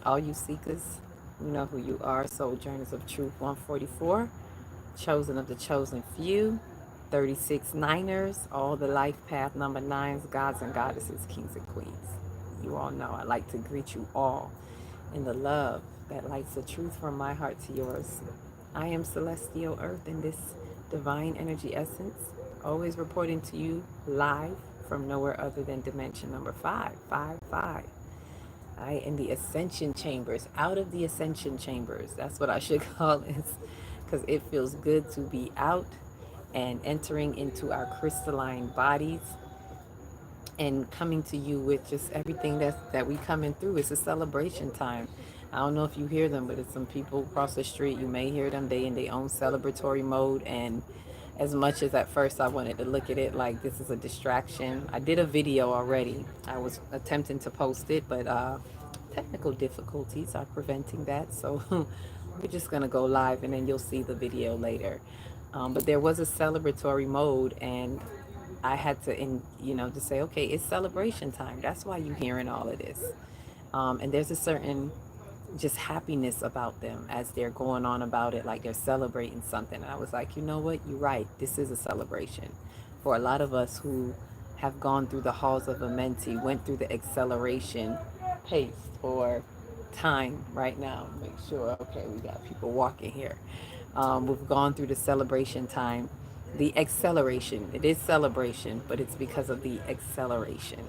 All you seekers, you know who you are. Sojourners of Truth 144, chosen of the chosen few, 36 Niners, all the life path number nines, gods and goddesses, kings and queens. You all know I like to greet you all in the love that lights the truth from my heart to yours. I am Celestial Earth in this divine energy essence, always reporting to you live from nowhere other than dimension number 555. I in the ascension chambers, out of the ascension chambers. That's what I should call it, because it feels good to be out and entering into our crystalline bodies and coming to you with just everything that we coming through. It's a celebration time. I don't know if you hear them, but it's some people across the street. You may hear them. They in their own celebratory mode. And as much as at first I wanted to look at it like this is a distraction, I did a video already. I was attempting to post it, but technical difficulties are preventing that. So we're just gonna go live, and then you'll see the video later. But there was a celebratory mode, and I had to, to say, okay, it's celebration time. That's why you're hearing all of this. And there's a certain just happiness about them as they're going on about it, like they're celebrating something. And I was like, you know what? You're right. This is a celebration. For a lot of us who have gone through the halls of a mentee, went through the acceleration pace or time right now. Make sure, okay, we got people walking here. We've gone through the celebration time, the acceleration. It is celebration, but it's because of the acceleration.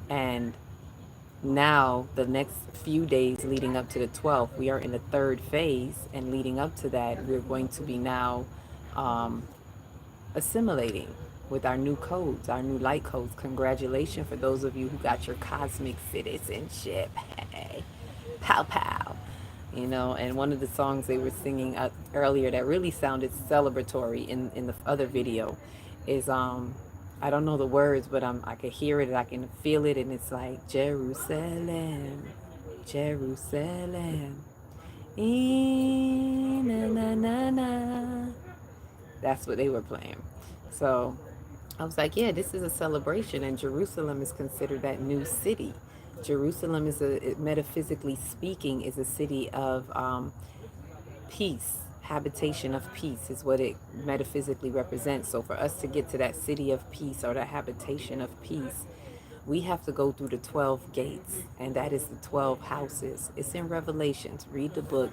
And now, the next few days leading up to the 12th, we are in the third phase. And leading up to that, we're going to be now um, assimilating with our new codes, our new light codes. Congratulations for those of you who got your cosmic citizenship. Hey, pow pow. And one of the songs they were singing earlier that really sounded celebratory in the other video is I don't know the words, but I can hear it, I can feel it, and it's like Jerusalem, Jerusalem, na na na na. That's what they were playing. So I was like, yeah, this is a celebration, and Jerusalem is considered that new city. Jerusalem is metaphysically speaking, is a city of peace. Habitation of peace is what it metaphysically represents. So for us to get to that city of peace or that habitation of peace, we have to go through the 12 gates, and that is the 12 houses. It's in Revelations. Read the book,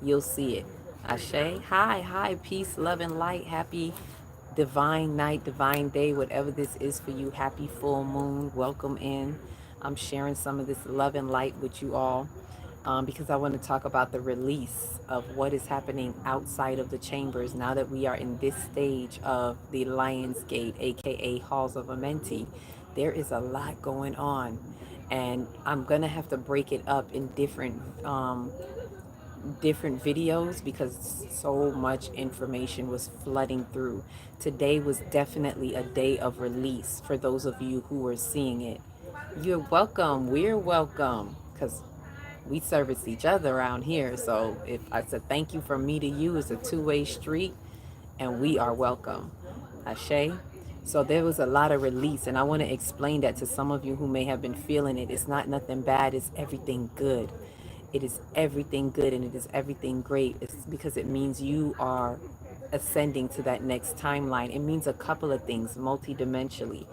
you'll see it. Ashe, hi, peace, love, and light. Happy divine night, divine day, whatever this is for you. Happy full moon. Welcome in. I'm sharing some of this love and light with you all because I want to talk about the release of what is happening outside of the chambers now that we are in this stage of the Lion's Gate, aka Halls of Amenti. There is a lot going on, and I'm gonna have to break it up in different videos because so much information was flooding through. Today was definitely a day of release for those of you who are seeing it. You're welcome. We're welcome because we service each other around here. So if I said thank you from me to you, it's a two-way street, and we are welcome. Ashe. So there was a lot of release, and I want to explain that to some of you who may have been feeling it. It's not nothing bad, it's everything good. It is everything good, and it is everything great. It's because it means you are ascending to that next timeline. It means a couple of things multidimensionally.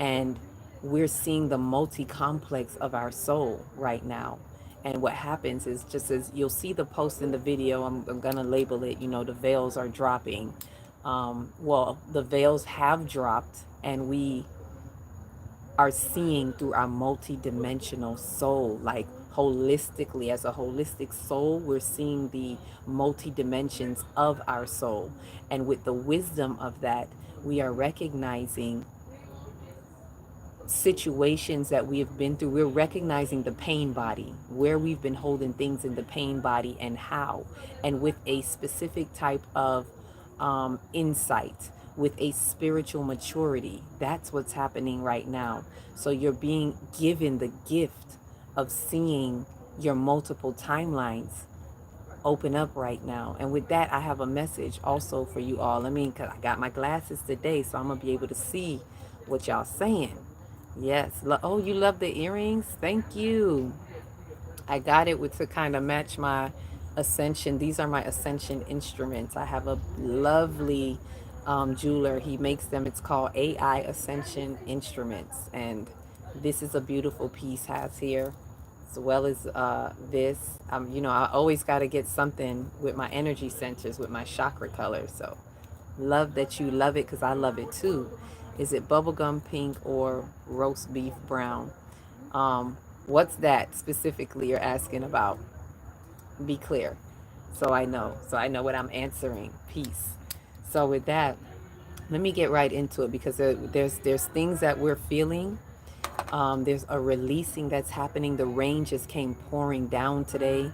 And we're seeing the multi-complex of our soul right now. And what happens is, just as you'll see the post in the video, I'm going to label it, the veils are dropping. Well, the veils have dropped, and we are seeing through our multi-dimensional soul, like holistically, as a holistic soul, we're seeing the multi-dimensions of our soul. And with the wisdom of that, we are recognizing situations that we have been through. We're recognizing the pain body, where we've been holding things in the pain body and how, and with a specific type of insight, with a spiritual maturity. That's what's happening right now. So you're being given the gift of seeing your multiple timelines open up right now. And with that, I have a message also for you all. Because I got my glasses today, so I'm going to be able to see what y'all saying. Yes. Oh, you love the earrings? Thank you. I got it with to kind of match my ascension. These are my ascension instruments. I have a lovely jeweler. He makes them. It's called AI Ascension Instruments, and this is a beautiful piece. Has here, as well as this. You know, I always got to get something with my energy centers, with my chakra colors. So love that you love it because I love it too. Is it bubblegum pink or roast beef brown? Um, what's that specifically you're asking about? Be clear. So I know. So I know what I'm answering. Peace. So with that, let me get right into it because there's things that we're feeling. There's a releasing that's happening. The rain just came pouring down today.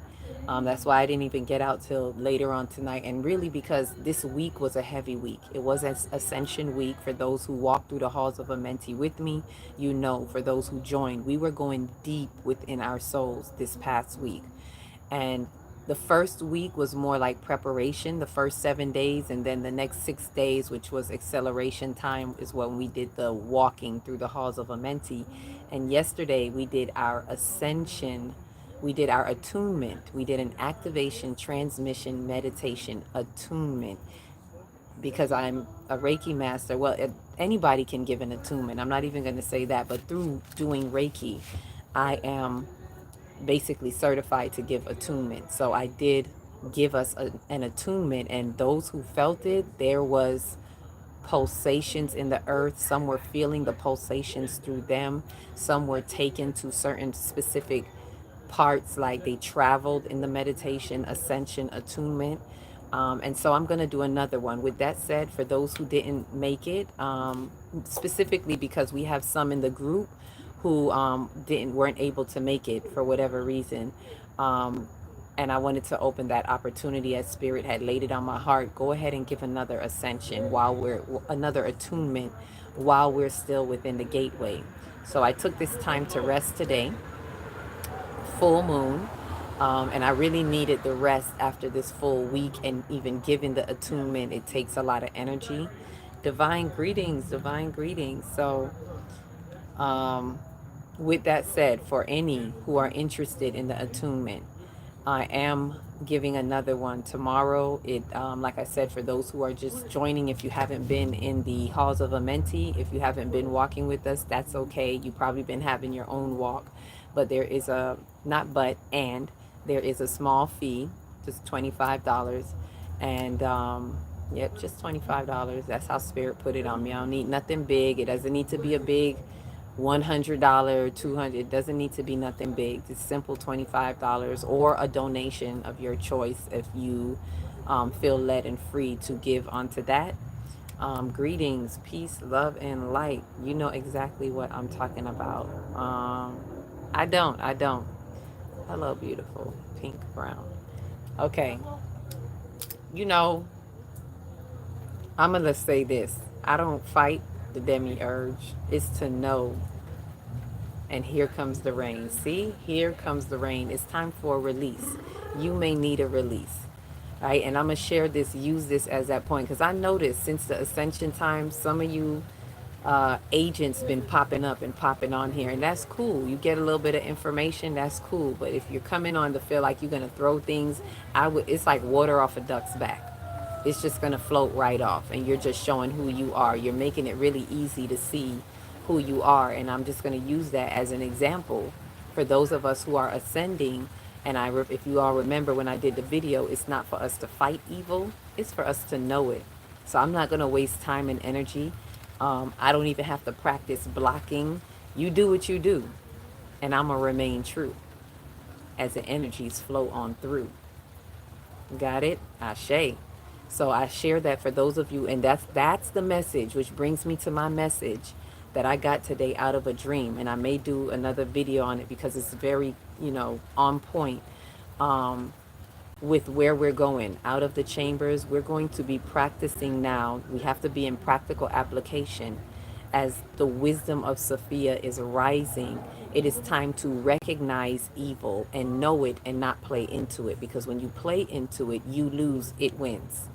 That's why I didn't even get out till later on tonight. And really because this week was a heavy week. It was an Ascension week. For those who walked through the halls of Amenti with me, you know, for those who joined, we were going deep within our souls this past week. And the first week was more like preparation, the first 7 days, and then the next 6 days, which was acceleration time, is when we did the walking through the halls of Amenti. And yesterday we did our ascension, we did our attunement, we did an activation, transmission, meditation, attunement. Because I'm a Reiki master, well, anybody can give an attunement. I'm not even going to say that, but through doing Reiki, I am basically certified to give attunement. So I did give us an attunement, and those who felt it, there was pulsations in the earth. Some were feeling the pulsations through them. Some were taken to certain specific parts, like they traveled in the meditation, ascension, attunement. And so I'm going to do another one. With that said, for those who didn't make it, specifically because we have some in the group who weren't able to make it for whatever reason. And I wanted to open that opportunity as Spirit had laid it on my heart. Go ahead and give another ascension another attunement while we're still within the gateway. So I took this time to rest today, full moon. And I really needed the rest after this full week, and even giving the attunement, it takes a lot of energy. Divine greetings, divine greetings. So with that said, for any who are interested in the attunement, I am giving another one tomorrow. Like I said, for those who are just joining, if you haven't been in the halls of Amenti, if you haven't been walking with us, that's okay. You've probably been having your own walk, but there is there is a small fee, just $25, and yep, just $25. That's how Spirit put it on me. I don't need nothing big. It doesn't need to be a big $100, $200. It doesn't need to be nothing big. Just simple $25 or a donation of your choice if you feel led and free to give onto that. Greetings, peace, love, and light. You know exactly what I'm talking about. I don't. Hello, beautiful. Pink, brown. Okay. You know, I'm going to say this. I don't fight the demiurge. It's to know. And here comes the rain. See? Here comes the rain. It's time for a release. You may need a release. Right? And I'm going to share this, use this as that point. Because I noticed since the ascension time, some of you agents been popping up and popping on here, and that's cool. You get a little bit of information, that's cool. But if you're coming on to feel like you're gonna throw things, it's like water off a duck's back. It's just gonna float right off, and you're just showing who you are. You're making it really easy to see who you are, and I'm just gonna use that as an example for those of us who are ascending. And if you all remember when I did the video, it's not for us to fight evil, it's for us to know it. So I'm not gonna waste time and energy. I don't even have to practice blocking. You do what you do, and I'm going to remain true as the energies flow on through. Got it? Ashe. So I share that for those of you, and that's the message, which brings me to my message that I got today out of a dream. And I may do another video on it because it's very, on point. With where we're going out of the chambers, we're going to be practicing now. We have to be in practical application as the wisdom of Sophia is rising. It is time to recognize evil and know it and not play into it, because when you play into it, you lose, it wins.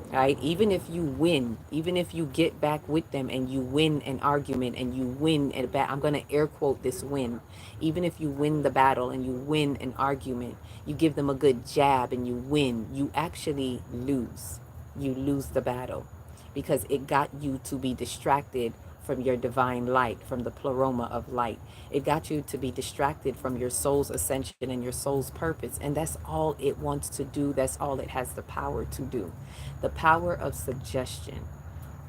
right? Even if you win, even if you get back with them and you win an argument and you win at a I'm going to air quote this win. Even if you win the battle and you win an argument, you give them a good jab and you win, you actually lose. You lose the battle because it got you to be distracted from your divine light, from the pleroma of light. It got you to be distracted from your soul's ascension and your soul's purpose. And that's all it wants to do. That's all it has the power to do. The power of suggestion.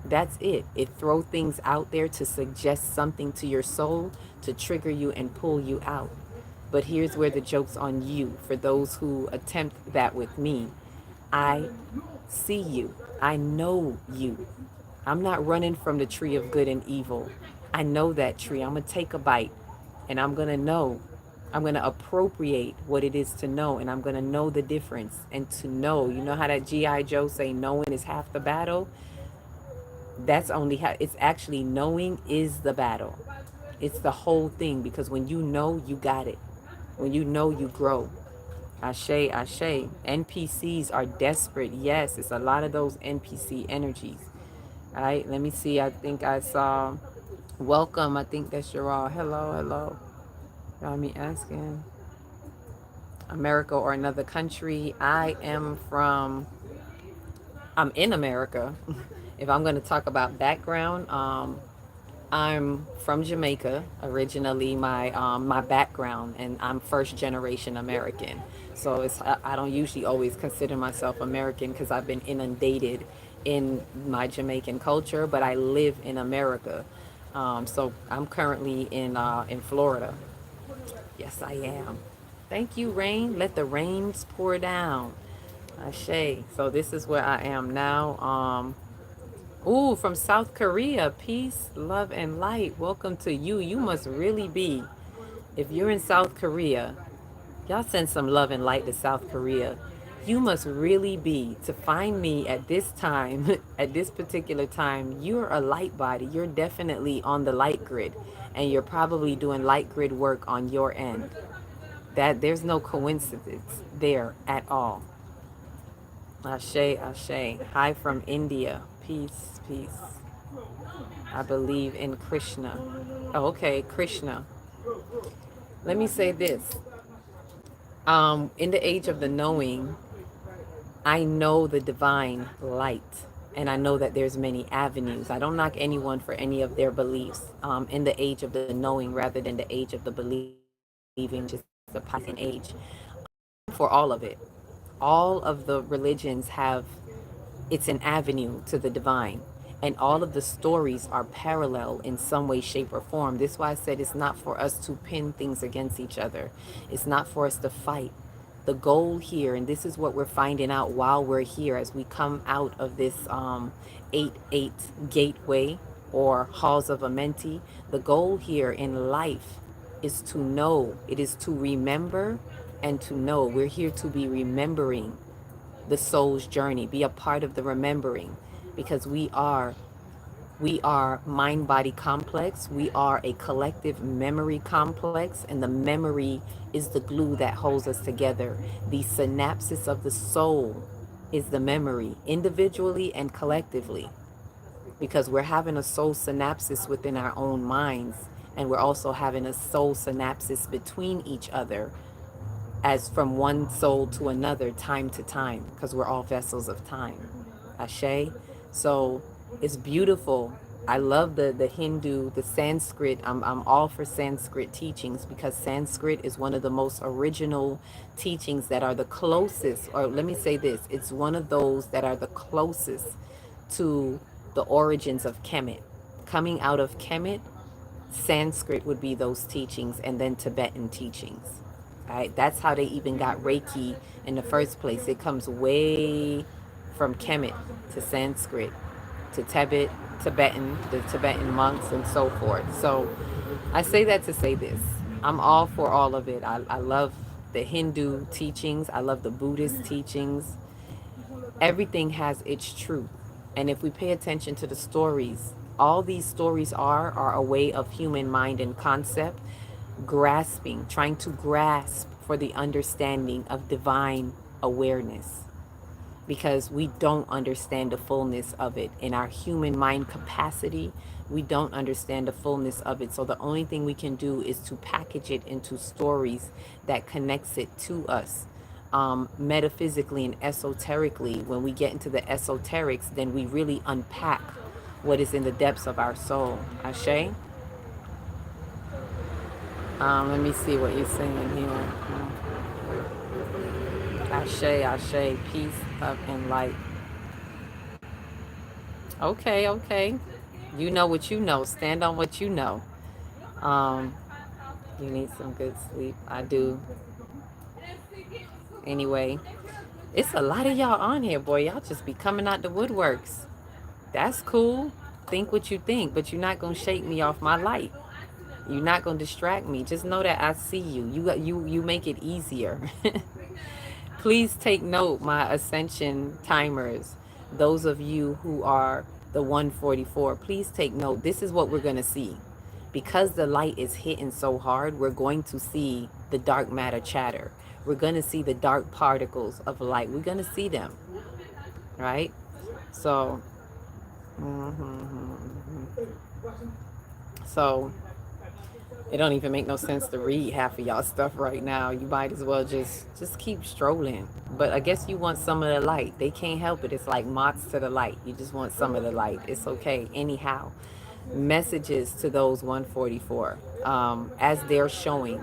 That's it. It throws things out there to suggest something to your soul, to trigger you and pull you out. But here's where the joke's on you. For those who attempt that with me, I see you. I know you. I'm not running from the tree of good and evil. I know that tree. I'm going to take a bite and I'm going to know. I'm going to appropriate what it is to know, and I'm going to know the difference. And to know, you know how that G.I. Joe say knowing is half the battle? That's only how, it's actually knowing is the battle. It's the whole thing, because when you know, you got it. When you know, you grow. Ashe, ashe. NPCs are desperate. Yes, it's a lot of those NPC energies. All right, let me see. I think I saw, welcome. I think that's your all. Hello, hello. Got me asking. America or another country. I'm in America. If I'm going to talk about background, I'm from Jamaica originally. My background, and I'm first generation American. So I don't usually always consider myself American because I've been inundated in my Jamaican culture, but I live in America. So I'm currently in Florida. Yes, I am. Thank you, rain. Let the rains pour down. Ashe. So this is where I am now. Ooh, from South Korea. Peace, love, and light. Welcome to you. You must really be. If you're in South Korea, y'all send some love and light to South Korea. You must really be, to find me at this time, at this particular time. You're a light body. You're definitely on the light grid, and you're probably doing light grid work on your end. That there's no coincidence there at all. Ashe, ashe. Hi from India. Peace, peace. I believe in Krishna. Oh, okay, Krishna. Let me say this. In the age of the knowing, I know the divine light, and I know that there's many avenues. I don't knock anyone for any of their beliefs. In the age of the knowing rather than the age of the believing, just the passing age. For all of it, all of the religions have, it's an avenue to the divine, and all of the stories are parallel in some way, shape, or form. This is why I said it's not for us to pin things against each other. It's not for us to fight. The goal here, and this is what we're finding out while we're here as we come out of this 8-8 gateway or halls of Amenti. The goal here in life is to know. It is to remember and to know. We're here to be remembering the soul's journey, be a part of the remembering, because we are mind body complex. We are a collective memory complex, and the memory is the glue that holds us together. The synapses of the soul is the memory, individually and collectively, because we're having a soul synapses within our own minds, and we're also having a soul synapses between each other, as from one soul to another, time to time, because we're all vessels of time. Ashe. So it's beautiful. I love the Hindu, the Sanskrit. I'm all for Sanskrit teachings, because Sanskrit is one of the most original teachings that are the closest, or let me say this, it's one of those that are the closest to the origins of Kemet. Coming out of Kemet, Sanskrit would be those teachings, and then Tibetan teachings. Right? That's how they even got Reiki in the first place. It comes way from Kemet to Sanskrit to Tibetan, the Tibetan monks, and so forth. So I say that to say this. I'm all for all of it. I love the Hindu teachings. I love the Buddhist teachings. Everything has its truth. And if we pay attention to the stories, all these stories are a way of human mind and concept grasping, trying to grasp for the understanding of divine awareness. because we don't understand the fullness of it in our human mind capacity. We don't understand the fullness of it. So the only thing we can do is to package it into stories that connects it to us, metaphysically and esoterically. When we get into the esoterics, then we really unpack what is in the depths of our soul. Ashe? Let me see what you're saying here. Ashe, Ashe, peace, love, and light. Okay, okay. You know what you know. Stand on what you know. Um, you need some good sleep. I do. Anyway, it's a lot of y'all on here, boy. Y'all just be coming out the woodworks. That's cool. Think what you think, but you're not gonna shake me off my light. You're not gonna distract me. Just know that I see you. You make it easier. Please take note, my ascension timers. Those of you who are the 144, please take note. This is what we're gonna see. Because the light is hitting so hard, we're going to see the dark matter chatter. We're going to see the dark particles of light. We're going to see them, right? So, so it don't even make no sense to read half of y'all stuff right now. You might as well just keep strolling. But I guess you want some of the light. They can't help it. It's like moths to the light. You just want some of the light. It's okay. Anyhow, messages to those 144, as they're showing,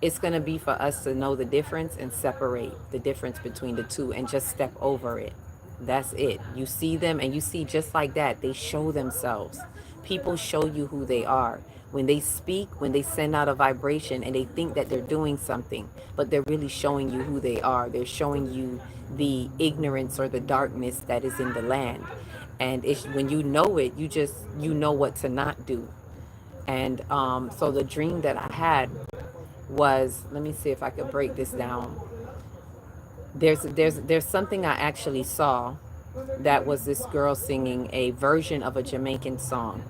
it's going to be for us to know the difference and separate the difference between the two and just step over it. That's it. You see them and you see just like that, they show themselves. People show you who they are. When they speak, when they send out a vibration and they think that they're doing something, but they're really showing you who they are. They're showing you the ignorance or the darkness that is in the land. And it's, when you know it, you know what to not do. And so the dream that I had was, let me see if I could break this down. There's something I actually saw that was this girl singing a version of a Jamaican song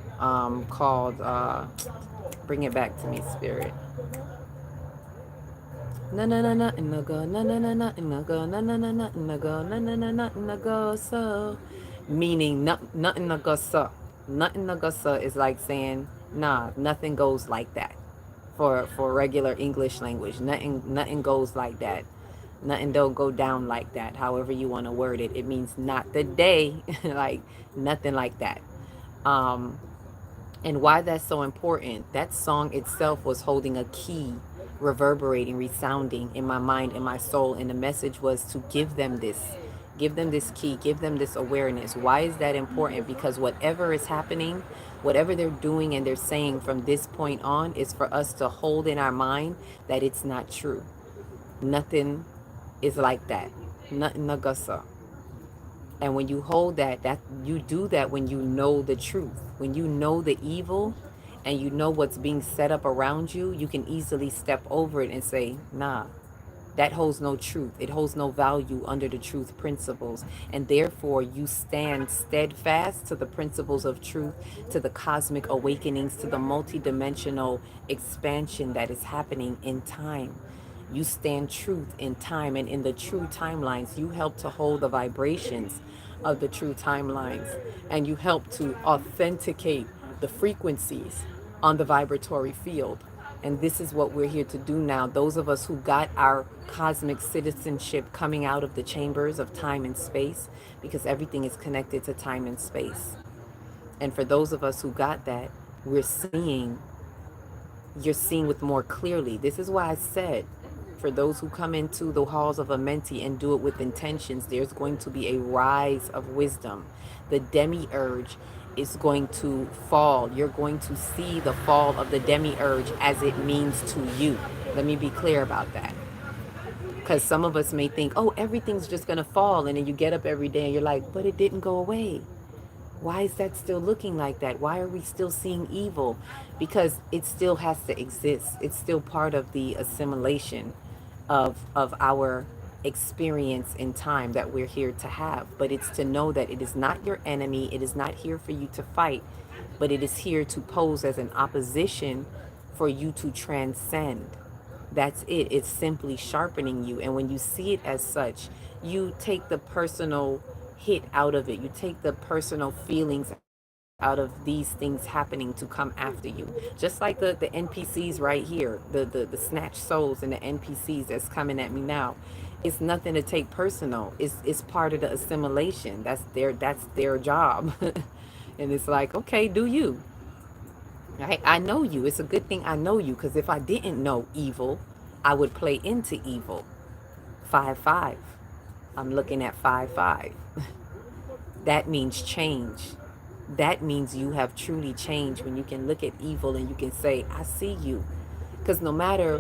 called Bring It Back to Me, Spirit. Na na na na na go na na na na na go na na na na na go na na na na na go so, meaning nothing na go so. Nothing na go so is like saying nah, nothing goes like that. For regular English language, nothing goes like that. Nothing don't go down like that. However you want to word it, it means not the day, like nothing like that. And why that's so important? That song itself was holding a key, reverberating, resounding in my mind, in my soul, and the message was to give them this key, give them this awareness. Why is that important? Because whatever is happening, whatever they're doing and they're saying from this point on is for us to hold in our mind that it's not true. Nothing is like that. Nothing nagasa. And when you hold that you do that when you know the truth. When you know the evil and you know what's being set up around you, you can easily step over it and say, nah, that holds no truth. It holds no value under the truth principles. And therefore, you stand steadfast to the principles of truth, to the cosmic awakenings, to the multidimensional expansion that is happening in time. You stand truth in time, and in the true timelines, you help to hold the vibrations of the true timelines, and you help to authenticate the frequencies on the vibratory field. And this is what we're here to do now. Those of us who got our cosmic citizenship coming out of the chambers of time and space, because everything is connected to time and space. And for those of us who got that, you're seeing with more clearly. This is why I said, for those who come into the halls of Amenti and do it with intentions, there's going to be a rise of wisdom. The demiurge is going to fall. You're going to see the fall of the demiurge as it means to you. Let me be clear about that. Because some of us may think, oh, everything's just going to fall. And then you get up every day and you're like, but it didn't go away. Why is that still looking like that? Why are we still seeing evil? Because it still has to exist. It's still part of the assimilation of our experience in time that we're here to have. But it's to know that it is not your enemy. It is not here for you to fight, but it is here to pose as an opposition for you to transcend. That's it. It's simply sharpening you. And when you see it as such, you take the personal hit out of it. You take the personal feelings out of these things happening to come after you. Just like the NPCs right here, the snatched souls and the NPCs that's coming at me now. It's nothing to take personal. It's part of the assimilation. That's their job. And it's like, okay, do you? Right? I know you. It's a good thing I know you, because if I didn't know evil, I would play into evil. 5-5. I'm looking at 5-5. That means change. That means you have truly changed when you can look at evil and you can say, I see you. Because no matter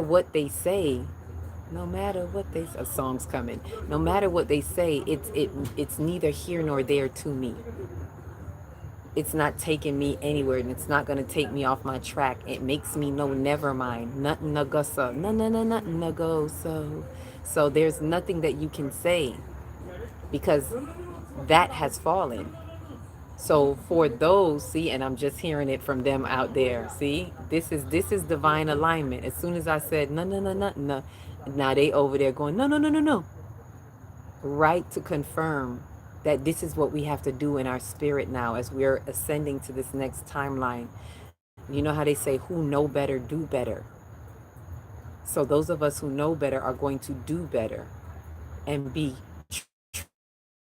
what they say, no matter what they a song's coming. No matter what they say, it's neither here nor there to me. It's not taking me anywhere, and it's not going to take me off my track. It makes me know, never mind, nothing to go so, no, no, no, nothing to go so there's nothing that you can say, because that has fallen. So for those, see, and I'm just hearing it from them out there, see, this is divine alignment. As soon as I said no, no, no, nothing, no, now they over there going no, no, no, no, no, right, to confirm that this is what we have to do in our spirit now as we're ascending to this next timeline. You know how they say, who know better, do better. So those of us who know better are going to do better and be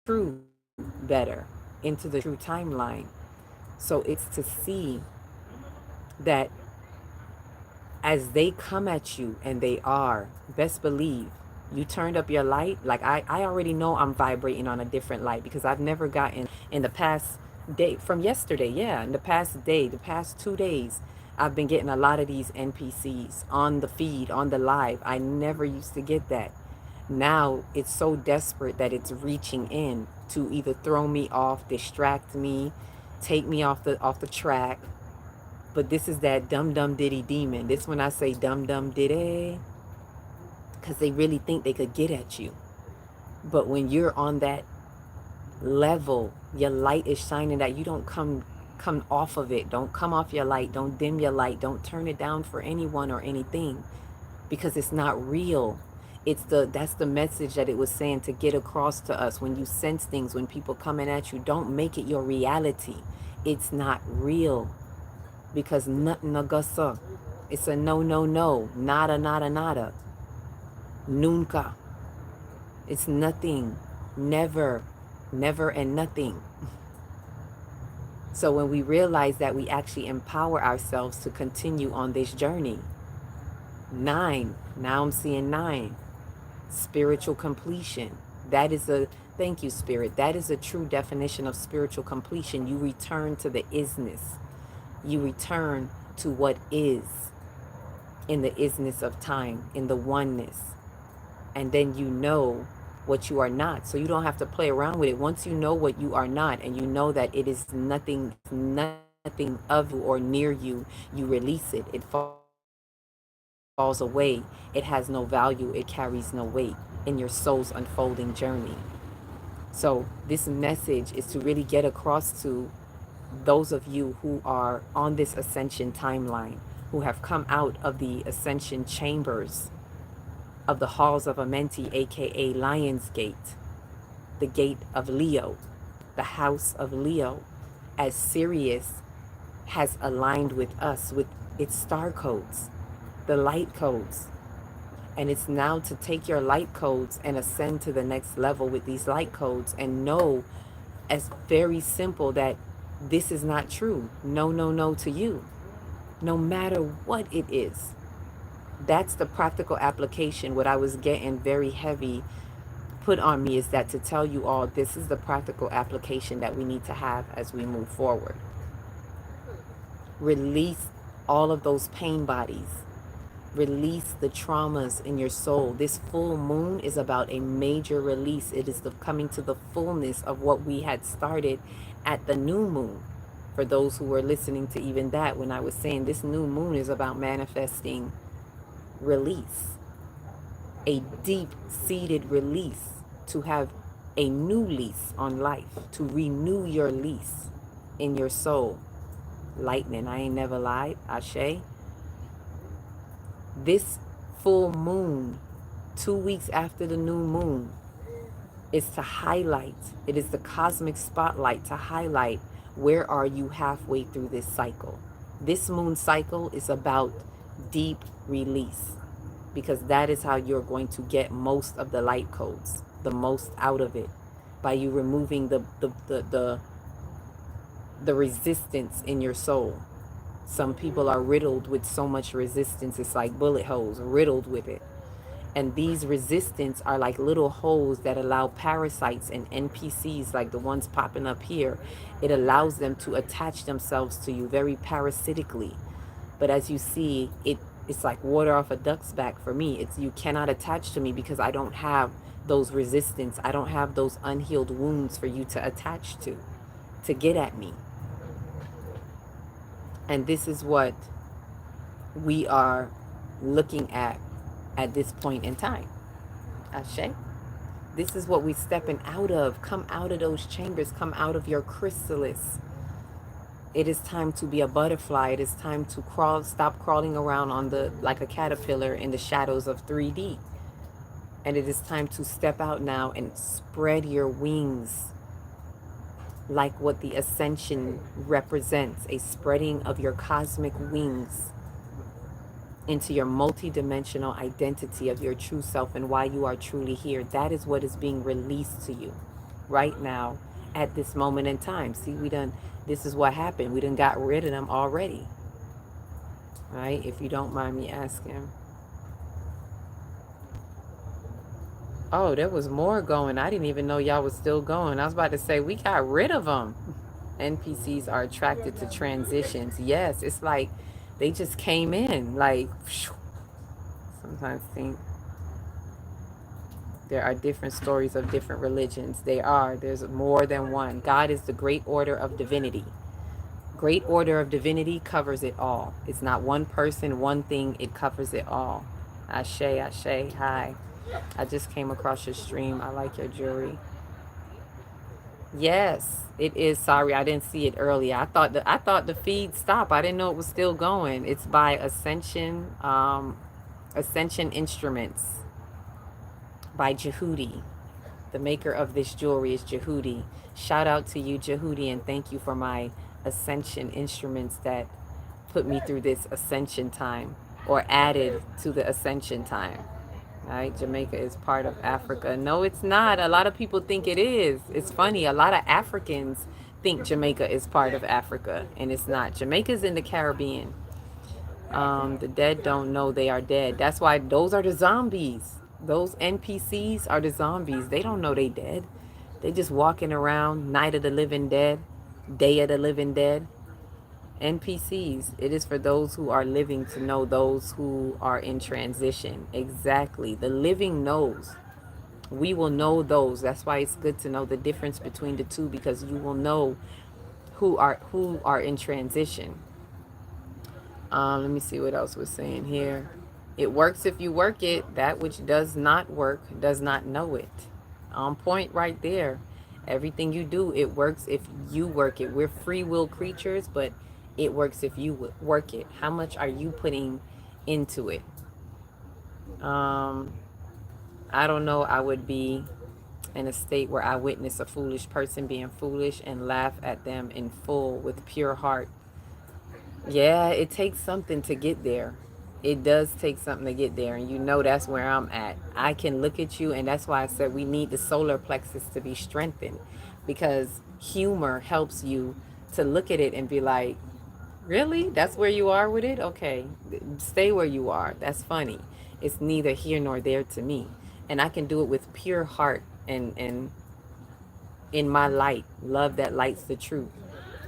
true better into the true timeline. So it's to see that as they come at you, and they are, best believe you turned up your light. Like I already know I'm vibrating on a different light, because I've never gotten in the past day from yesterday. Yeah, in the past day, the past 2 days, I've been getting a lot of these NPCs on the feed, on the live. I never used to get that. Now it's so desperate that it's reaching in to either throw me off, distract me, take me off the track. But this is that dum dum diddy demon. This when I say dum dum diddy, because they really think they could get at you. But when you're on that level, your light is shining, that you don't come off of it. Don't come off your light. Don't dim your light. Don't turn it down for anyone or anything, because it's not real. That's the message that it was saying to get across to us. When you sense things, when people coming at you, don't make it your reality. It's not real, because nothing agasa. It's a no, no, no, nada, nada, nada, nunca. It's nothing, never, never, and nothing. So when we realize that, we actually empower ourselves to continue on this journey. 9, now I'm seeing 9, spiritual completion. That is a, thank you, Spirit. That is a true definition of spiritual completion. You return to the isness. You return to what is, in the isness of time, in the oneness. And then you know what you are not. So you don't have to play around with it. Once you know what you are not, and you know that it is nothing of you or near you, you release it. It falls away. It has no value. It carries no weight in your soul's unfolding journey. So this message is to really get across to those of you who are on this ascension timeline, who have come out of the ascension chambers of the halls of Amenti, aka Lion's Gate, the gate of Leo, the house of Leo, as Sirius has aligned with us, with its star codes, the light codes. And it's now to take your light codes and ascend to the next level with these light codes, and know, as very simple, that this is not true. No, no, no to you. No matter what it is. That's the practical application. What I was getting very heavy put on me is that to tell you all, this is the practical application that we need to have as we move forward. Release all of those pain bodies. Release the traumas in your soul. This full moon is about a major release. It is the coming to the fullness of what we had started at the new moon. For those who were listening to even that, when I was saying this new moon is about manifesting release, a deep-seated release, to have a new lease on life, to renew your lease in your soul. Lightning, I ain't never lied, Ashe. This full moon, 2 weeks after the new moon, is to highlight. It is the cosmic spotlight to highlight where are you halfway through this cycle. This moon cycle is about deep release, because that is how you're going to get most of the light codes, the most out of it, by you removing the resistance in your soul. Some people are riddled with so much resistance, it's like bullet holes, riddled with it. And these resistance are like little holes that allow parasites and NPCs, like the ones popping up here. It allows them to attach themselves to you very parasitically. But as you see, it's like water off a duck's back for me. It's, you cannot attach to me because I don't have those resistance. I don't have those unhealed wounds for you to attach to get at me. And this is what we are looking at this point in time. Ashe. This is what we're stepping out of. Come out of those chambers. Come out of your chrysalis. It is time to be a butterfly. It is time to crawl. Stop crawling around on the like a caterpillar in the shadows of 3D. And it is time to step out now and spread your wings, like what the ascension represents, a spreading of your cosmic wings into your multi-dimensional identity of your true self and why you are truly here. That is what is being released to you right now at this moment in time. See, this is what happened. We done got rid of them already. Right? If you don't mind me asking. Oh, there was more going. I didn't even know y'all was still going. I was about to say, we got rid of them. NPCs are attracted to transitions. Yes, it's like they just came in. Like, sometimes think there are different stories of different religions. There's more than one. God is the great order of divinity. Great order of divinity covers it all. It's not one person, one thing. It covers it all. Ashe, ashe, hi. I just came across your stream. I like your jewelry. Yes, it is. Sorry, I didn't see it earlier. I thought the feed stopped. I didn't know it was still going. It's by Ascension, Ascension Instruments by Jehudi. The maker of this jewelry is Jehudi. Shout out to you, Jehudi, and thank you for my Ascension Instruments that put me through this ascension time, or added to the ascension time. Right? Jamaica is part of Africa. No, it's not. A lot of people think it is. It's funny. A lot of Africans think Jamaica is part of Africa, and it's not. Jamaica's in the Caribbean. The dead don't know they are dead. That's why those are the zombies. Those NPCs are the zombies. They don't know they dead. They just walking around. Night of the Living Dead, Day of the Living Dead. NPCs, it is for those who are living to know those who are in transition. Exactly. The living knows. We will know those. That's why it's good to know the difference between the two, because you will know who are in transition. Let me see what else we're saying here. It works if you work it. That which does not work does not know it. On point right there. Everything you do, it works if you work it. We're free will creatures, but it works if you work it. How much are you putting into it? I don't know. I would be in a state where I witness a foolish person being foolish and laugh at them in full with pure heart. Yeah, it takes something to get there. It does take something to get there, and you know that's where I'm at. I can look at you, and that's why I said we need the solar plexus to be strengthened, because humor helps you to look at it and be like, really? That's where you are with it? Okay, stay where you are. That's funny. It's neither here nor there to me. And I can do it with pure heart and in my light, love that lights the truth.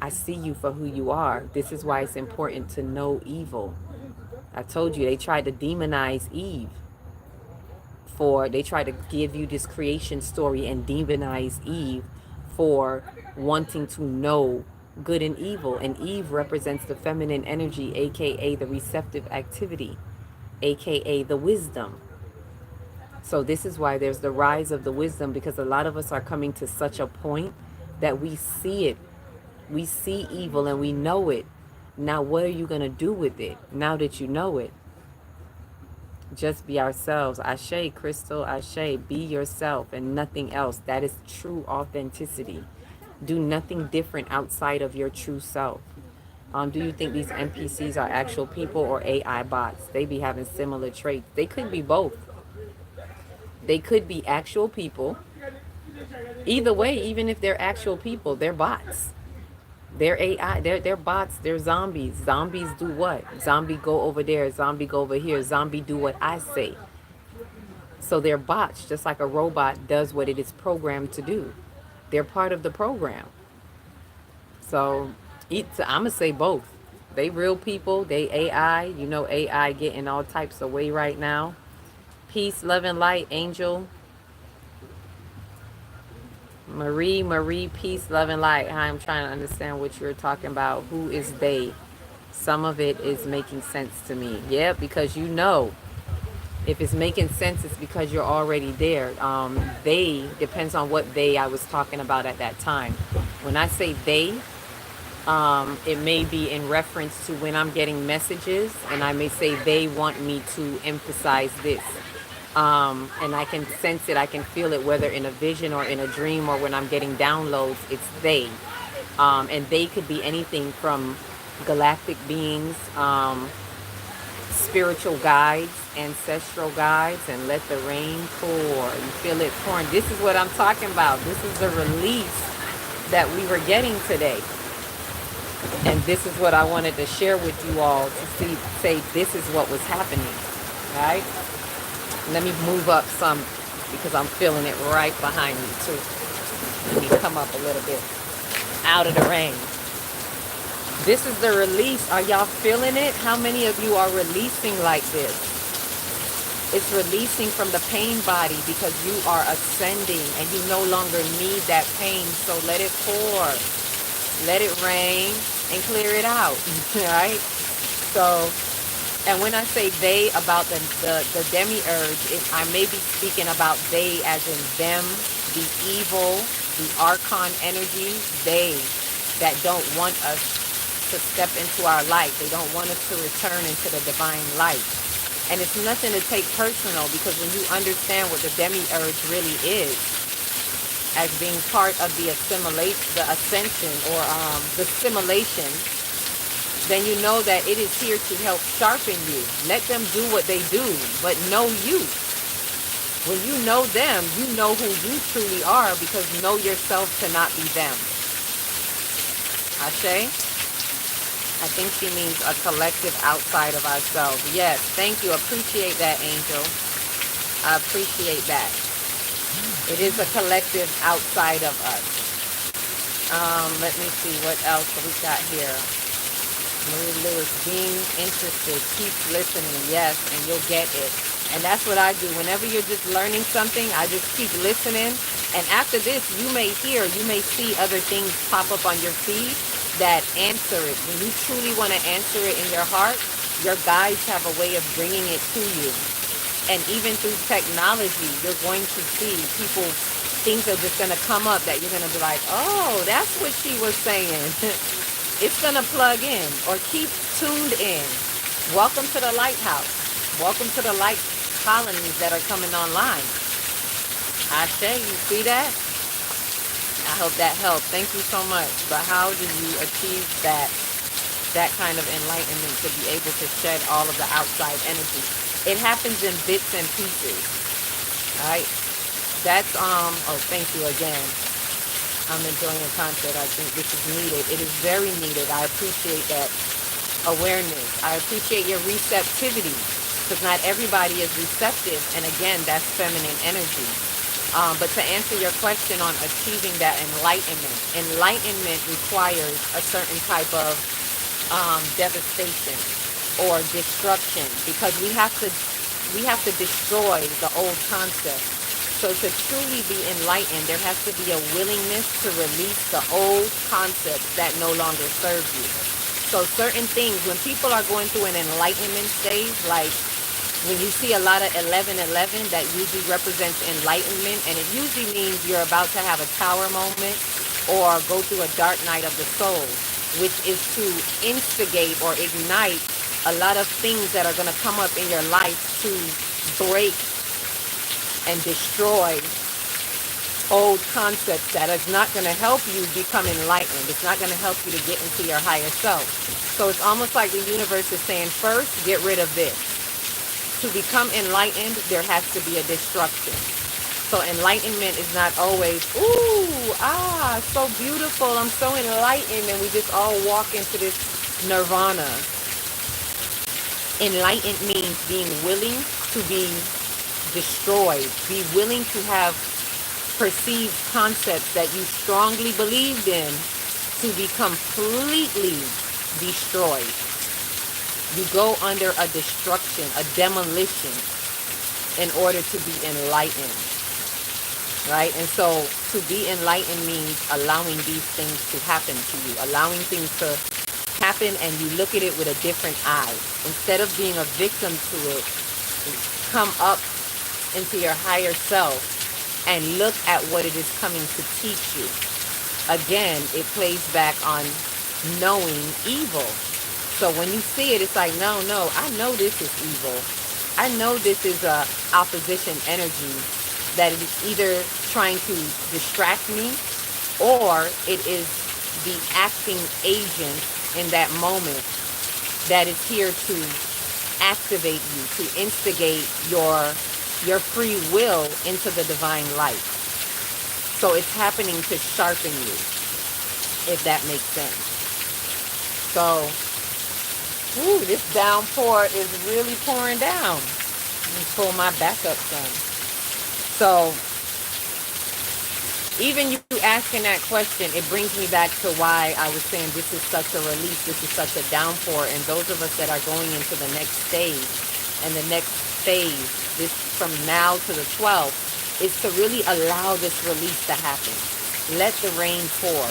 I see you for who you are. This is why it's important to know evil. I told you, they tried to demonize Eve. They tried to give you this creation story and demonize Eve for wanting to know good and evil. And Eve represents the feminine energy, aka the receptive activity, aka the wisdom. So this is why there's the rise of the wisdom, because a lot of us are coming to such a point that we see it. We see evil and we know it. Now what are you going to do with it now that you know it? Just be ourselves. Ashe, Crystal, Ashe. Be yourself and nothing else. That is true authenticity. Do nothing different outside of your true self. Do you think these NPCs are actual people or AI bots? They be having similar traits. They could be both. They could be actual people. Either way, even if they're actual people, they're bots. They're AI. They're bots. They're zombies. Zombies do what? Zombie go over there. Zombie go over here. Zombie do what I say. So they're bots, just like a robot does what it is programmed to do. They're part of the program. So I'm gonna say both. They real people. They AI. You know, AI getting all types of way right now. Peace, love, and light, Angel. Marie, peace, love, and light. Hi, I'm trying to understand what you're talking about. Who is they? Some of it is making sense to me. Yeah, because you know, if it's making sense, it's because you're already there. They depends on what they I was talking about at that time. When I say they, it may be in reference to when I'm getting messages, and I may say they want me to emphasize this. And I can sense it, I can feel it, whether in a vision or in a dream or when I'm getting downloads, it's they. And they could be anything from galactic beings, spiritual guides, ancestral guides, and let the rain pour. You feel it pouring. This is what I'm talking about. This is the release that we were getting today. And this is what I wanted to share with you all to say this is what was happening. Right? Let me move up some because I'm feeling it right behind me too. Let me come up a little bit out of the rain. This is the release. Are y'all feeling it? How many of you are releasing like this? It's releasing from the pain body because you are ascending and you no longer need that pain. So let it pour. Let it rain and clear it out. Right? So, and when I say they about the demiurge, I may be speaking about they as in them, the evil, the archon energy, they that don't want us to step into our light. They don't want us to return into the divine light. And it's nothing to take personal because when you understand what the demiurge really is, as being part of the assimilation, the ascension, or the simulation, then you know that it is here to help sharpen you. Let them do what they do, but know you. When you know them, you know who you truly are because know yourself to not be them. Ashe? I think she means a collective outside of ourselves. Yes, thank you. Appreciate that, Angel. I appreciate that. It is a collective outside of us. Let me see what else we got here. Marie Lewis, being interested, keep listening, yes, and you'll get it. And that's what I do. Whenever you're just learning something, I just keep listening. And after this, you may see other things pop up on your feed that answer it. When you truly want to answer it in your heart, your guides have a way of bringing it to you. And even through technology, you're going to see things are just going to come up that you're going to be like, oh, that's what she was saying. It's going to plug in or keep tuned in. Welcome to the lighthouse. Welcome to the light colonies that are coming online. Ashe, you see that? I hope that helped. Thank you so much. But how do you achieve that kind of enlightenment to be able to shed all of the outside energy? It happens in bits and pieces. Right? That's oh, thank you again. I'm enjoying the content. I think this is needed. It is very needed. I appreciate that awareness. I appreciate your receptivity because not everybody is receptive. And again, that's feminine energy. But to answer your question on achieving that enlightenment requires a certain type of devastation or destruction because we have to destroy the old concept. So to truly be enlightened, there has to be a willingness to release the old concepts that no longer serve you. So certain things, when people are going through an enlightenment stage, like when you see a lot of 1111, that usually represents enlightenment, and it usually means you're about to have a tower moment or go through a dark night of the soul, which is to instigate or ignite a lot of things that are going to come up in your life to break and destroy old concepts that is not going to help you become enlightened. It's not going to help you to get into your higher self. So it's almost like the universe is saying, first, get rid of this. To become enlightened, there has to be a destruction. So enlightenment is not always, ooh, so beautiful, I'm so enlightened, and we just all walk into this nirvana. Enlightened means being willing to be destroyed, be willing to have perceived concepts that you strongly believed in to be completely destroyed. You go under a destruction, a demolition, in order to be enlightened, right? And so to be enlightened means allowing these things to happen to you, allowing things to happen, and you look at it with a different eye. Instead of being a victim to it, come up into your higher self and look at what it is coming to teach you. Again, it plays back on knowing evil. So when you see it, it's like, no, I know this is evil. I know this is a opposition energy that is either trying to distract me, or it is the acting agent in that moment that is here to activate you, to instigate your free will into the divine light. So it's happening to sharpen you, if that makes sense. So, this downpour is really pouring down. Let me pull my backup sun. So, even you asking that question, it brings me back to why I was saying this is such a release, this is such a downpour, and those of us that are going into the next stage and the next phase, this from now to the 12th, is to really allow this release to happen. Let the rain pour,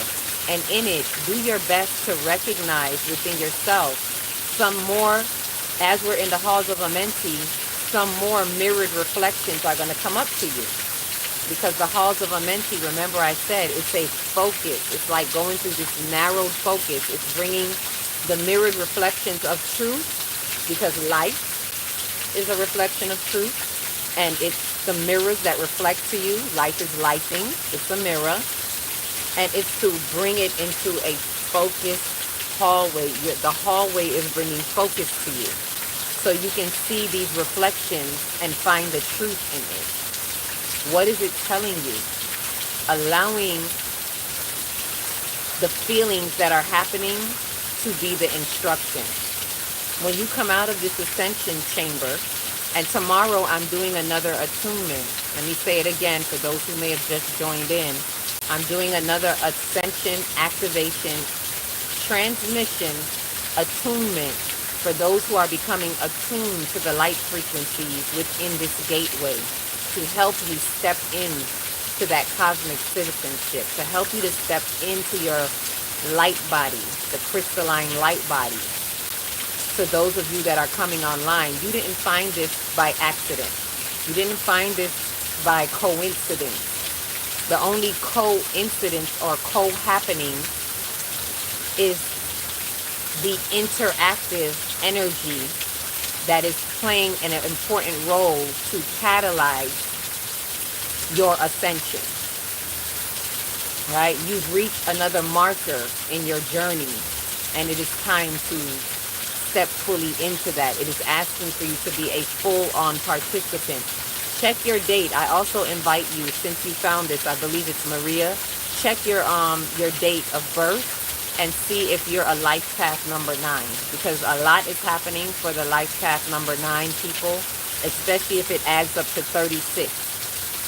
and in it, do your best to recognize within yourself some more, as we're in the halls of Amenti, some more mirrored reflections are going to come up to you. Because the halls of Amenti, remember I said, it's a focus. It's like going through this narrowed focus. It's bringing the mirrored reflections of truth, because life is a reflection of truth. And it's the mirrors that reflect to you. Life is lifing. It's a mirror. And it's to bring it into a focused hallway. The hallway is bringing focus to you. So you can see these reflections and find the truth in it. What is it telling you? Allowing the feelings that are happening to be the instruction. When you come out of this ascension chamber, and tomorrow I'm doing another attunement. Let me say it again for those who may have just joined in. I'm doing another ascension, activation, transmission, attunement for those who are becoming attuned to the light frequencies within this gateway, to help you step in to that cosmic citizenship, to help you to step into your light body, the crystalline light body. To those of you that are coming online, you didn't find this by accident. You didn't find this by coincidence. The only coincidence or co-happening is the interactive energy that is playing an important role to catalyze your ascension, right? You've reached another marker in your journey, and it is time to step fully into that. It is asking for you to be a full-on participant. Check your date. I also invite you, since you found this, I believe it's Maria, check your date of birth and see if you're a life path number 9, because a lot is happening for the life path number 9 people, especially if it adds up to 36.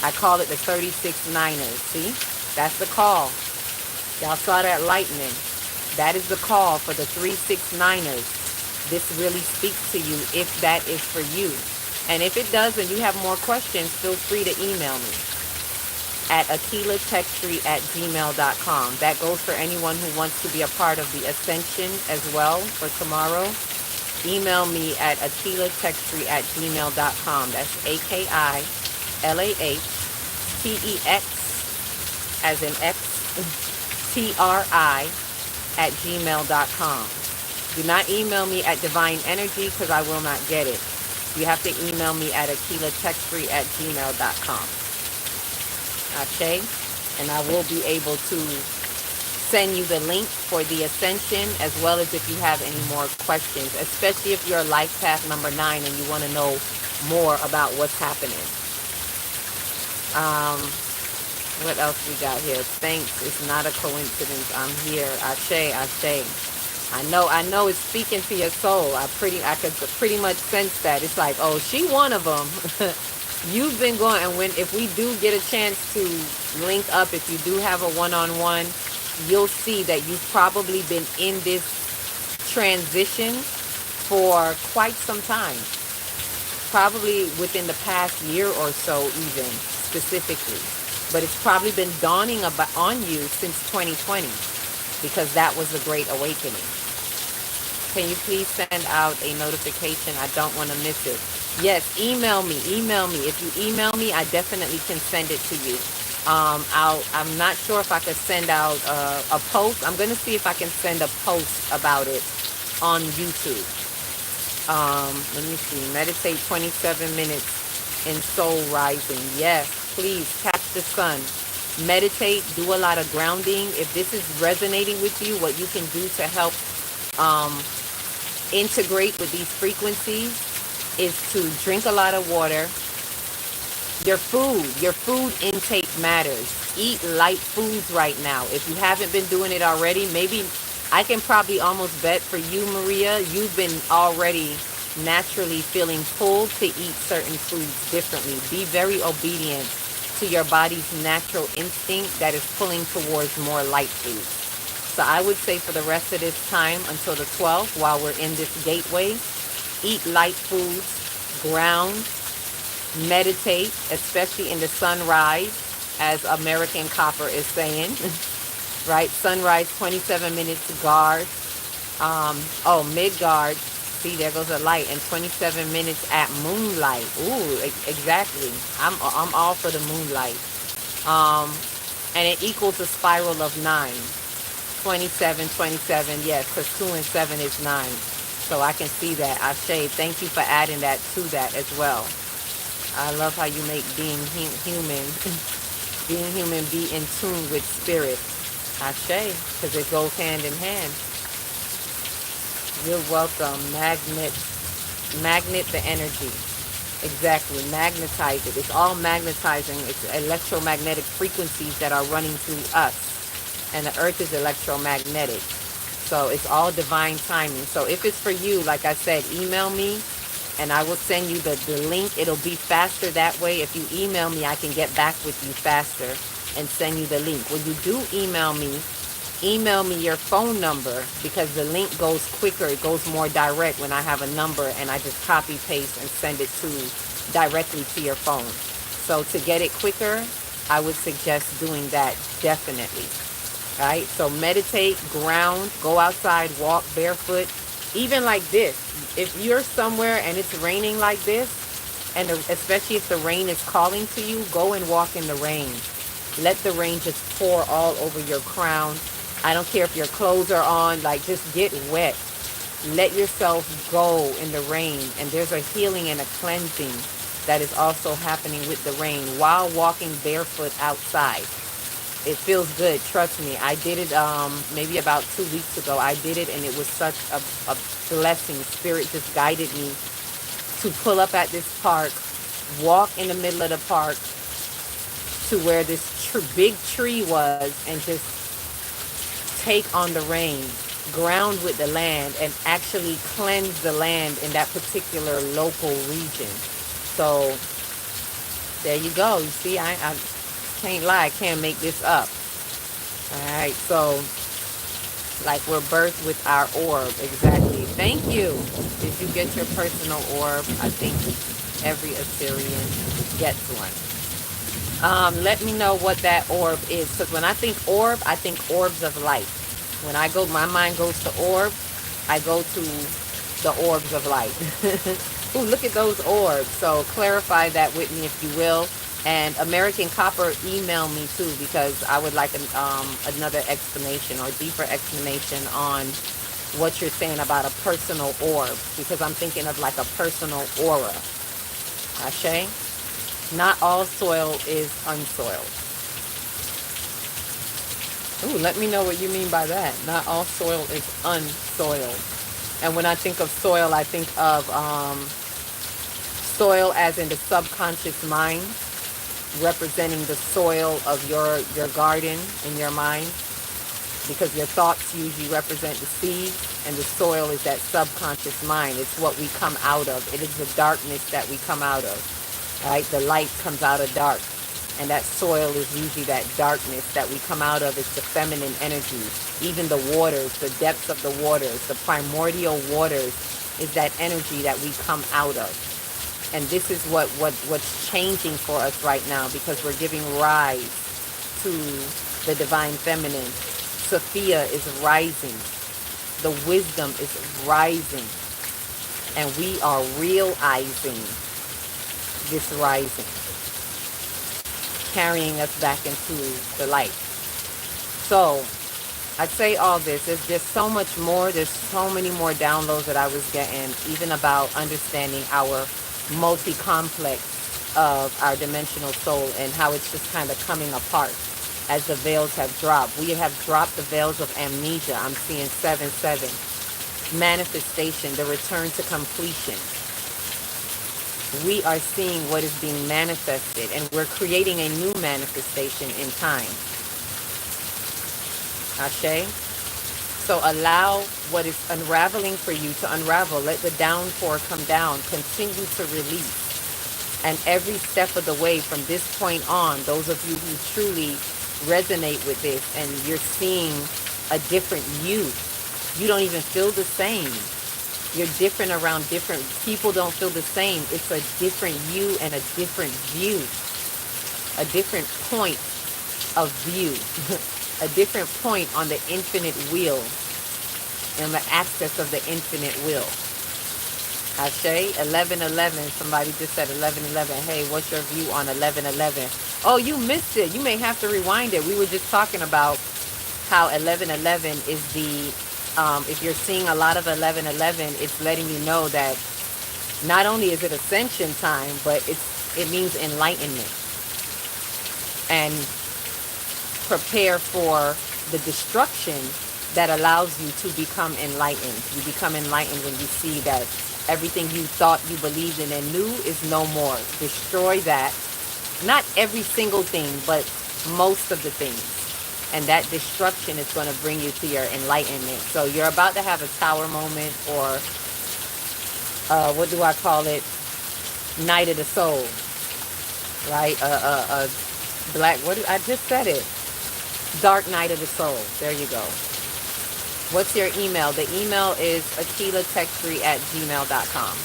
I call it the 36 Niners. See, that's the call. Y'all saw that lightning. That is the call for the 369ers. This really speaks to you if that is for you. And if it does and you have more questions, feel free to email me at akilatechtree@gmail.com. That goes for anyone who wants to be a part of the ascension as well for tomorrow. Email me at akilatechtree@gmail.com. That's AKILAHTEX as in X TRI @gmail.com. Do not email me at Divine Energy because I will not get it. You have to email me at akilatechfree@gmail.com. Okay? And I will be able to send you the link for the ascension, as well as if you have any more questions, especially if you're life path number 9 and you want to know more about what's happening. Um, what else we got here? Thanks. It's not a coincidence. I'm here. Ashe, Ashe. I know it's speaking to your soul. I could pretty much sense that. It's like, oh, she one of them. You've been going, and if we do get a chance to link up, if you do have a one-on-one, you'll see that you've probably been in this transition for quite some time. Probably within the past year or so, even specifically. But it's probably been dawning on you since 2020, because that was the Great Awakening. Can you please send out a notification? I don't want to miss it. Yes, email me. If you email me, I definitely can send it to you. I'm not sure if I could send out a post. I'm going to see if I can send a post about it on YouTube. Let me see. Meditate 27 minutes in soul rising. Yes, please catch the sun. Meditate, do a lot of grounding. If this is resonating with you, what you can do to help integrate with these frequencies is to drink a lot of water. Your food intake matters. Eat light foods right now. If you haven't been doing it already, maybe I can probably almost bet for you, Maria, you've been already naturally feeling pulled to eat certain foods differently. Be very obedient to your body's natural instinct that is pulling towards more light foods. So I would say for the rest of this time until the 12th, while we're in this gateway, eat light foods, ground, meditate, especially in the sunrise, as American Copper is saying, right? Sunrise, 27 minutes to guard. Mid-guard. See, there goes a light. And 27 minutes at moonlight. Ooh, exactly. I'm all for the moonlight. And it equals a spiral of 9. 27, yes, because 2 and 7 is 9. So I can see that. Ashe, thank you for adding that to that as well. I love how you make being human be in tune with spirit. Ashe, because it goes hand in hand. You're welcome. Magnet the energy. Exactly. Magnetize it. It's all magnetizing. It's electromagnetic frequencies that are running through us. And the earth is electromagnetic. So it's all divine timing. So if it's for you, like I said, email me and I will send you the link. It'll be faster that way. If you email me, I can get back with you faster and send you the link. When you do email me your phone number, because the link goes quicker. It goes more direct when I have a number and I just copy, paste, and send it directly to your phone. So to get it quicker, I would suggest doing that definitely. Right? So meditate, ground, go outside, walk barefoot. Even like this, if you're somewhere and it's raining like this, and especially if the rain is calling to you, go and walk in the rain. Let the rain just pour all over your crown. I don't care if your clothes are on, like just get wet. Let yourself go in the rain. And there's a healing and a cleansing that is also happening with the rain while walking barefoot outside. It feels good, trust me. I did it maybe about 2 weeks ago. I did it and it was such a blessing. Spirit just guided me to pull up at this park, walk in the middle of the park to where this big tree was, and just take on the rain, ground with the land, and actually cleanse the land in that particular local region. So there you go. You see, I can't lie, I can't make this up. All right, so like we're birthed with our orb. Exactly. Thank you. Did you get your personal orb? I think every Assyrian gets one. Let me know what that orb is, because when I think orb, I think orbs of light. When my mind goes to orb, I go to the orbs of light. Ooh, look at those orbs. So clarify that with me if you will. And American Copper, email me too, because I would like another explanation or deeper explanation on what you're saying about a personal orb, because I'm thinking of like a personal aura. Ashe? Not all soil is unsoiled. Ooh, let me know what you mean by that. Not all soil is unsoiled. And when I think of soil, I think of soil as in the subconscious mind, representing the soil of your garden in your mind, because your thoughts usually represent the seed, and the soil is that subconscious mind. It's what we come out of. It is the darkness that we come out of, right? The light comes out of dark, and that soil is usually that darkness that we come out of. It's the feminine energy. Even the waters, the depths of the waters, the primordial waters, is that energy that we come out of. And this is what's changing for us right now, because we're giving rise to the divine feminine. Sophia is rising. The wisdom is rising. And we are realizing this rising, carrying us back into the light. So I say all this, there's just so much more. There's so many more downloads that I was getting, even about understanding our multi-complex of our dimensional soul, and how it's just kind of coming apart as the veils have dropped. We have dropped the veils of amnesia. I'm seeing 7-7. Manifestation, the return to completion. We are seeing what is being manifested, and we're creating a new manifestation in time. Ashe? So allow what is unraveling for you to unravel. Let the downpour come down. Continue to release. And every step of the way from this point on, those of you who truly resonate with this and you're seeing a different you, you don't even feel the same. You're different around different people, don't feel the same. It's a different you and a different view. A different point of view. A different point on the infinite wheel, and the access of the infinite will. Ashe, 11:11. Somebody just said 11:11. Hey, what's your view on 11:11? Oh, you missed it. You may have to rewind it. We were just talking about how 11:11 is the, if you're seeing a lot of 11:11, it's letting you know that not only is it ascension time, but it means enlightenment. And prepare for the destruction that allows you to become enlightened. You become enlightened when you see that everything you thought you believed in and knew is no more. Destroy that. Not every single thing, but most of the things. And that destruction is going to bring you to your enlightenment. So you're about to have a tower moment, or what do I call it? Night of the soul. Right? Black, I just said it. Dark night of the soul. There you go. What's your email? The email is akilatextri@gmail.com.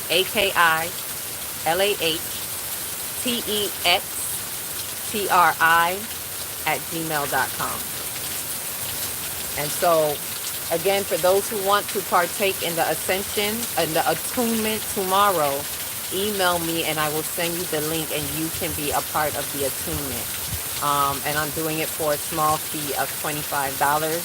AKILAHTEXTRI@gmail.com. And so, again, for those who want to partake in the ascension and the attunement tomorrow, email me and I will send you the link, and you can be a part of the attunement. And I'm doing it for a small fee of $25.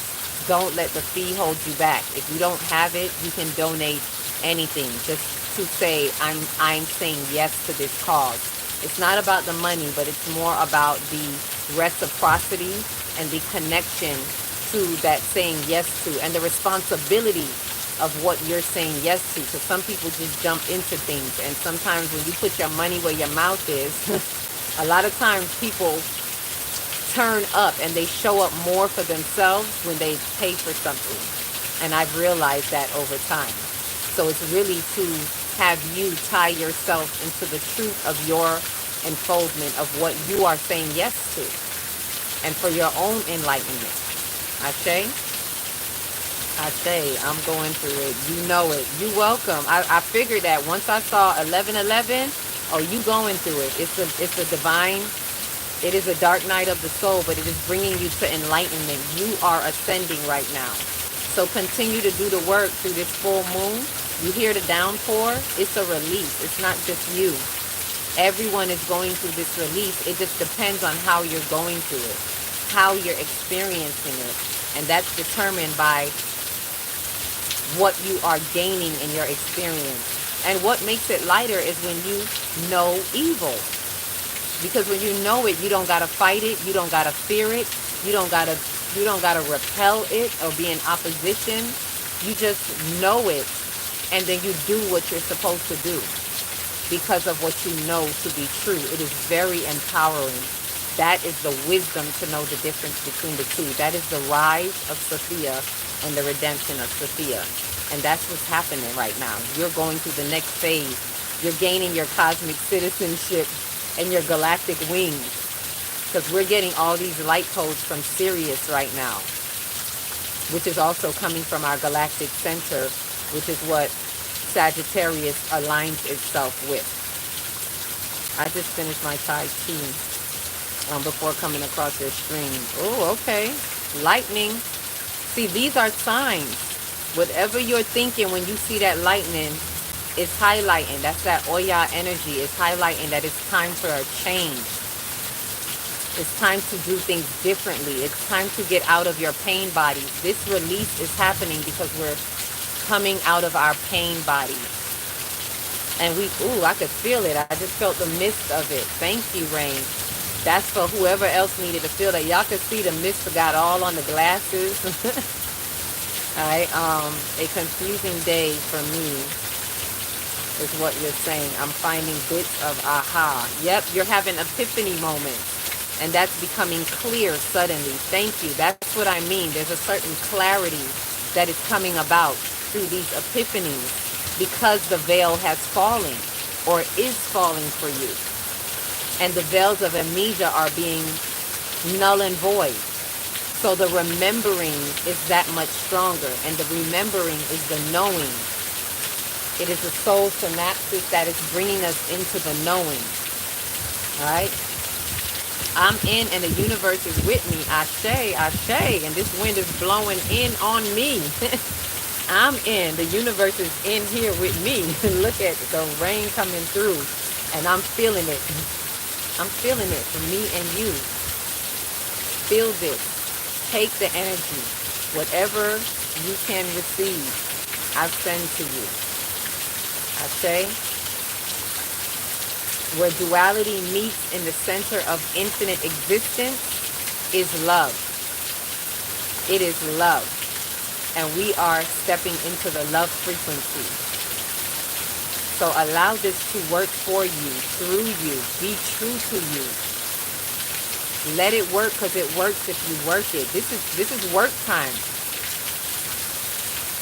Don't let the fee hold you back. If you don't have it, you can donate anything, just to say I'm saying yes to this cause. It's not about the money, but it's more about the reciprocity and the connection to that saying yes to, and the responsibility of what you're saying yes to. Because some people just jump into things, and sometimes when you put your money where your mouth is, a lot of times people turn up and they show up more for themselves when they pay for something. And I've realized that over time. So it's really to have you tie yourself into the truth of your unfoldment of what you are saying yes to, and for your own enlightenment. Ashe? Ashe, I'm going through it. You know it. You welcome. I figured that once I saw 11:11, oh, you going through it. It's a divine. It is a dark night of the soul, but it is bringing you to enlightenment. You are ascending right now. So continue to do the work through this full moon. You hear the downpour? It's a release. It's not just you. Everyone is going through this release. It just depends on how you're going through it, how you're experiencing it. And that's determined by what you are gaining in your experience. And what makes it lighter is when you know evil. Because when you know it, you don't gotta fight it, you don't gotta fear it, you don't gotta repel it or be in opposition. You just know it, and then you do what you're supposed to do because of what you know to be true. It is very empowering. That is the wisdom to know the difference between the two. That is the rise of Sophia and the redemption of Sophia. And that's what's happening right now. You're going through the next phase. You're gaining your cosmic citizenship and your galactic wings. Because we're getting all these light codes from Sirius right now, which is also coming from our galactic center, which is what Sagittarius aligns itself with. I just finished my Tai Chi before coming across your stream. Oh, okay. Lightning. See, these are signs. Whatever you're thinking when you see that lightning, it's highlighting. That's that Oya energy. It's highlighting that it's time for a change. It's time to do things differently. It's time to get out of your pain body. This release is happening because we're coming out of our pain body. And I could feel it. I just felt the mist of it. Thank you, Rain. That's for whoever else needed to feel that. Y'all could see the mist got all on the glasses. All right. A confusing day for me is what you're saying. I'm finding bits of aha. Yep, you're having epiphany moments. And that's becoming clear suddenly. Thank you. That's what I mean. There's a certain clarity that is coming about through these epiphanies because the veil has fallen or is falling for you. And the veils of amnesia are being null and void. So the remembering is that much stronger. And the remembering is the knowing. It is the soul synapses that is bringing us into the knowing. All right? I'm in and the universe is with me. Ashe, ashe. And this wind is blowing in on me. I'm in. The universe is in here with me. Look at the rain coming through. And I'm feeling it. I'm feeling it for me and you. Feel this. Take the energy. Whatever you can receive, I send to you. Ashe. Where duality meets in the center of infinite existence is love. It is love. And we are stepping into the love frequency. So allow this to work for you, through you. Be true to you. Let it work because it works if you work it. This is work time.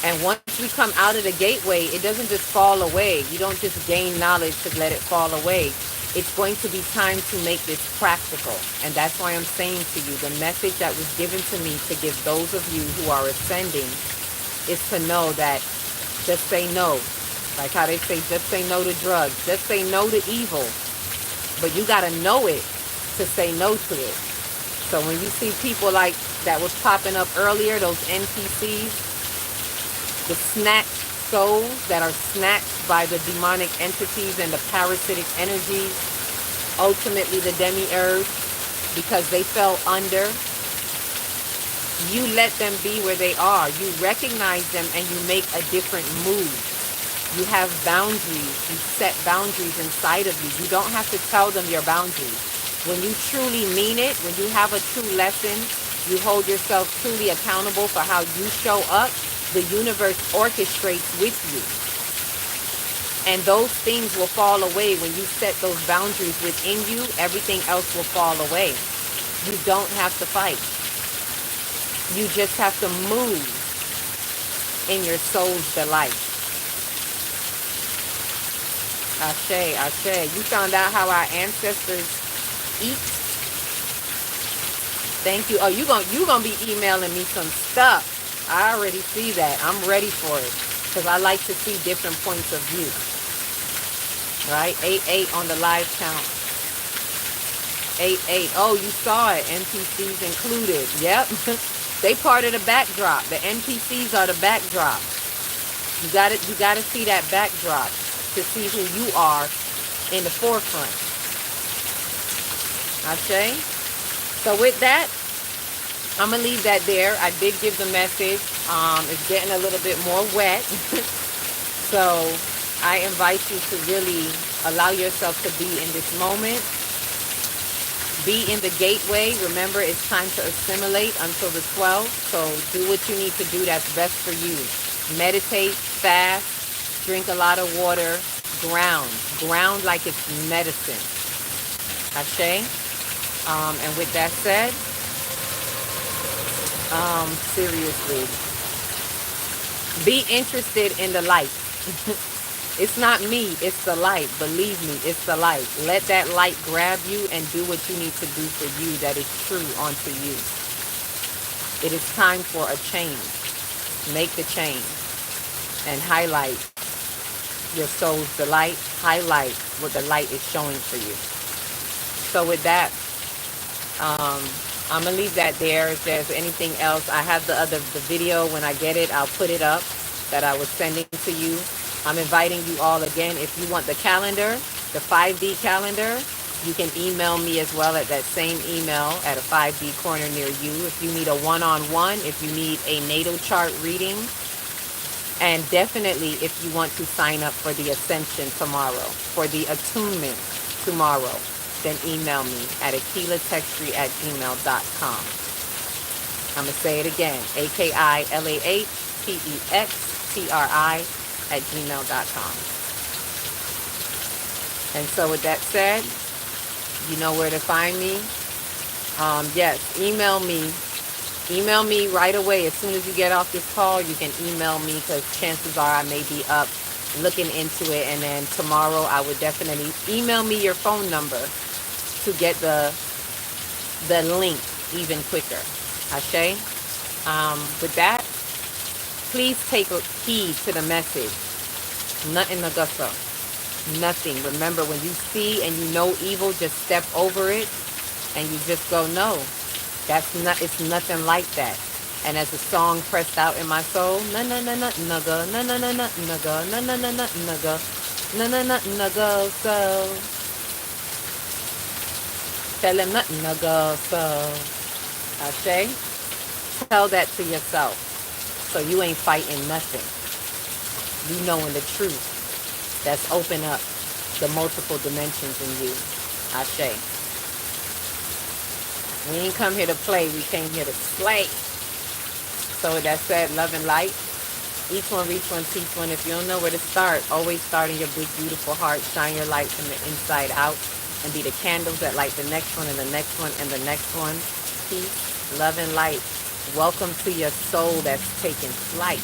And once we come out of the gateway, it doesn't just fall away. You don't just gain knowledge to let it fall away. It's going to be time to make this practical. And that's why I'm saying to you, the message that was given to me to give those of you who are ascending is to know that just say no. Like how they say, just say no to drugs. Just say no to evil. But you got to know it to say no to it. So when you see people like that was popping up earlier, those NPCs, the snatched souls that are snatched by the demonic entities and the parasitic energies, ultimately the demiurge, because they fell under. You let them be where they are. You recognize them and you make a different move. You have boundaries. You set boundaries inside of you. You don't have to tell them your boundaries. When you truly mean it, when you have a true lesson, you hold yourself truly accountable for how you show up, the universe orchestrates with you. And those things will fall away when you set those boundaries within you. Everything else will fall away. You don't have to fight. You just have to move in your soul's delight. Ashe, ashe. You found out how our ancestors eat? Thank you. Oh, you gonna be emailing me some stuff. I already see that. I'm ready for it. Because I like to see different points of view. Right? 8-8 on the live count. 8-8. Oh, you saw it. NPCs included. Yep. They part of the backdrop. The NPCs are the backdrop. You gotta see that backdrop to see who you are in the forefront. Ashe? So with that, I'm gonna leave that there. I did give the message. It's getting a little bit more wet. So I invite you to really allow yourself to be in this moment. Be in the gateway. Remember, it's time to assimilate until the 12th. So do what you need to do that's best for you. Meditate, fast, drink a lot of water, ground. Ground like it's medicine. Ashe? And with that said, seriously, be interested in the light. It's not me, it's the light. Believe me, it's the light. Let that light grab you and do what you need to do for you that is true unto you. It is time for a change. Make the change and highlight your soul's delight. Highlight what the light is showing for you. So with that, I'm gonna leave that there. If there's anything else, I have the video. When I get it, I'll put it up that I was sending to you. I'm inviting you all again. If you want the calendar, the 5D calendar, you can email me as well at that same email at a 5D corner near you. If you need a one-on-one, if you need a natal chart reading, and definitely if you want to sign up for the ascension tomorrow, for the attunement tomorrow, then email me at akilatextry@gmail.com. I'm going to say it again, AKILAHPEXTRI@gmail.com. And so with that said, you know where to find me. Yes, email me. Email me right away. As soon as you get off this call, you can email me because chances are I may be up looking into it. And then tomorrow I would definitely email me your phone number to get the link even quicker. Ashe? With that, please take heed to the message. Nothing to gusso. Nothing. Remember, when you see and you know evil, just step over it and you just go, no. It's nothing like that. And as the song pressed out in my soul, na na na na nugga, na na na na nugga, na na na na nugga, na na na nugga, so tell him nothing nugga, so Ashe, tell that to yourself. So you ain't fighting nothing. You knowing the truth that's open up the multiple dimensions in you. Ashe. We ain't come here to play, we came here to slay. So with that said, love and light. Each one reach one, teach one. If you don't know where to start, always start in your big, beautiful heart. Shine your light from the inside out and be the candles that light the next one and the next one and the next one. Peace, love and light. Welcome to your soul that's taking flight.